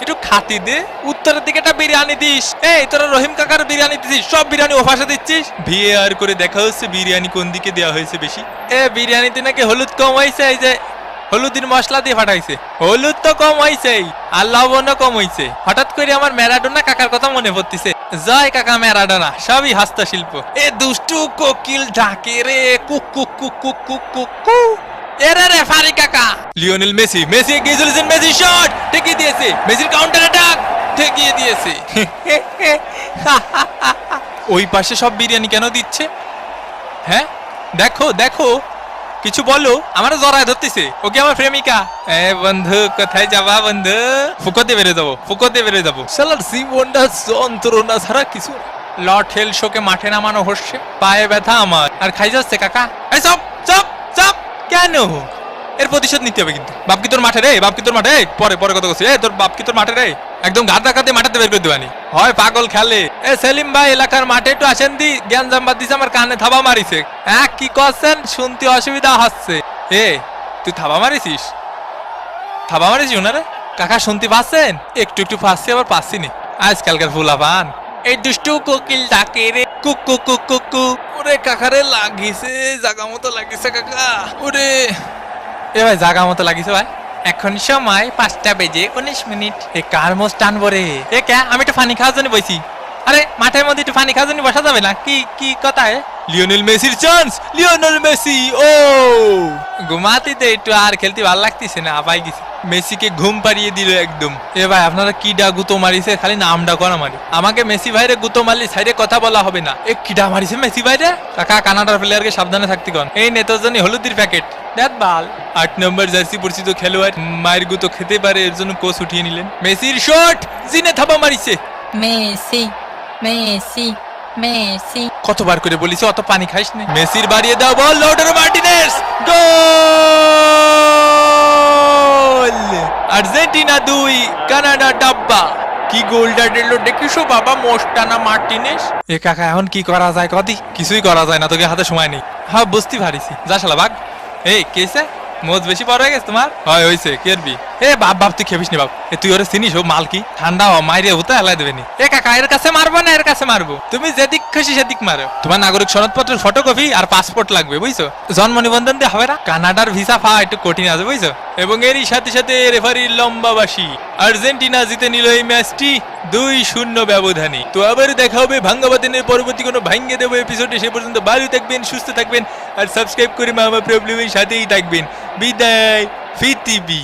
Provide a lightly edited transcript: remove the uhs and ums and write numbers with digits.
একটু খাতি দে। উত্তরের দিকে একটা বিরিয়ানি দিস। এই তোরা রহিম কাকার বিরিয়ানি দিছিস, সব বিরিয়ানি ওপাশে দিচ্ছিস। ভিএআর করে দেখা হচ্ছে বিরিয়ানি কোন দিকে দেওয়া হয়েছে বেশি। বিরিয়ানিতে নাকি হলুদ কম হয়েছে, এই যে হলুদের মশলা দিয়ে ফাটাইছে। হলুদ তো কম হয়েছেই, আর লবণও কম হয়েছে। হঠাৎ করে আমার ম্যারাডোনা কাকার কথা মনে পড়তেছে। জয় কাকা ম্যারাডোনা, সবই হস্তশিল্প। দুষ্টু কোকিল ডাকে রে, cook cook cook cook cook cook cook. এরে রে ফারি কাকা, লিওনেল মেসি, মেসি এগিয়ে চলেছেন, মেসি শট ঠেকিয়ে দিয়েছে, মেসির কাউন্টার অ্যাটাক ঠেকিয়ে দিয়েছে। ওই পাশে সব বিরিয়ানি কেন দিচ্ছে? হ্যাঁ দেখো দেখো, কিছু বলো। আমার জড়ায় ধরতেছে, ওকে আমার প্রেমিকা। বন্ধু কোথায় যাবা বন্ধু? ফুকোতে বেরো যাবো, ফুকোতে বেরো যাবো। শালার জীবনটা যন্ত্রণা ছাড়া কিছু। লর্ড হেল শোকে মাঠে নামানো হচ্ছে, পায়ে ব্যথা আমার, আর খাই যাচ্ছে কাকা। এই চপ চপ চপ। কেন? এর প্রতিশোধ নিতে হবে কিন্তু। বাপ কি তোর মাঠে রে? বাপ কি তোর মাঠে? পরে পরে কথা বলছি। তোর বাপ কি তোর মাঠে রে? একদম গাদ ডাকাতে মাঠে বের করে দেবানি হয়, পাগল খেলে। সেলিম ভাই এলাকার মাঠে একটু আসেন দি, জ্ঞান জাম্বাদ দিছে, আমার কানে থাবা মারিছে। কি করছেন? শুনতে অসুবিধা হচ্ছে। তুই থাবা মারিছিস? থাবা মারিছিস ওনারে? কাকা শুনতে পাচ্ছেন? একটু একটু পাচ্ছি, আবার পাচ্ছি নি। আজকালকার ফুলা পান। এই দুষ্টু কোকিল ডাকে রে, cook cook cook cook cook. ওরে কাকারে লাগিছে, জাগা মতো লাগিছে কাকা। ওরে ভাই জাগা মতো লাগিছে ভাই। এখন সময় 5:19। কার মোষ টানবো রে? কে? আমি একটু পানি খাওয়ার জন্য বসি। আরে মাঠের মধ্যে একটু পানি খাওয়ার জন্য বসা যাবে না? কি কথা? লিওনেল মেসির চান্স, লিওনেল মেসি। ঘুমাতে দে একটু, আর খেলতে ভালো লাগতেছে না, আপাই গেছি। মেসিকে ঘুম পাড়িয়ে দিল একদম। ভাই আপনারা কিডা গুতো মারিছে, খালি নামটা করা মারি। আমাকে মেসি ভাইরে গুতো মারলি সাইডে কথা বলা হবে না। কিডা মারিছে মেসি ভাইরে? কাকা কানাডার প্লেয়ারকে সাবধানে থাকতে কন। এই নেতার জন্য হলুদের প্যাকেট দেখ বাল। 8 নম্বর জার্সি পরিচিত খেলোয়াড় মায়ের গুতো খেতে পারে, এর জন্য কোচ উঠিয়ে নিলেন। মেসির শট, জিনে থাবা মারিছে। Messi Messi Messi. কতবার করে বলিস অত পানি খাইস না। মেসির বাড়িয়ে দাও বল, লৌটারো মার্টিনেজ, গোল। আর্জেন্টিনা 2, কানাডা ডাব্বা। কি গোলটা দিল দেখিসো বাবা, মোস্টানা মার্টিনেজ। কাকা এখন কি করা যায় কদি? কিছুই করা যায় না, তোকে হাতে সময় নেই। হ্যাঁ বুঝতে পারিছি, যা শালা ভাগ। কেসে মোজ বেশি পড়ে গেছে তোমার? হয় হইছে, কেরবি। বাপ তুই খেপিস নি বাপ। তুই ওরে চিনিস? ও মাল কি ঠান্ডা মাইরে হতে হেলাই দেবে নি। কাকা এর কাছে মারবো না, এর কাছে মারবো। তুমি যেদিক খুশি সেদিক মারো। তোমার নাগরিক সনদপত্রের ফটোকপি আর পাসপোর্ট লাগবে, বুঝছো? জন্ম নিবন্ধন দিয়ে হবে না। কানাডার ভিসা পাওয়া একটু কঠিন আছে, বুঝছো? এবং এরই সাথে সাথে রেফারির লম্বাবাসী। আর্জেন্টিনা জিতে নিল এই ম্যাচটি 2-0 ব্যবধানে। তো আবার দেখা হবে ভাঙ্গাবাদিনের পরবর্তী কোনো ভাঙ্গে দেবো এপিসোডে। সে পর্যন্ত ভালো থাকবেন, সুস্থ থাকবেন, আর সাবস্ক্রাইব করে মামা প্রবলেমের সাথেই থাকবেন। বিদায়, ফিতিবি।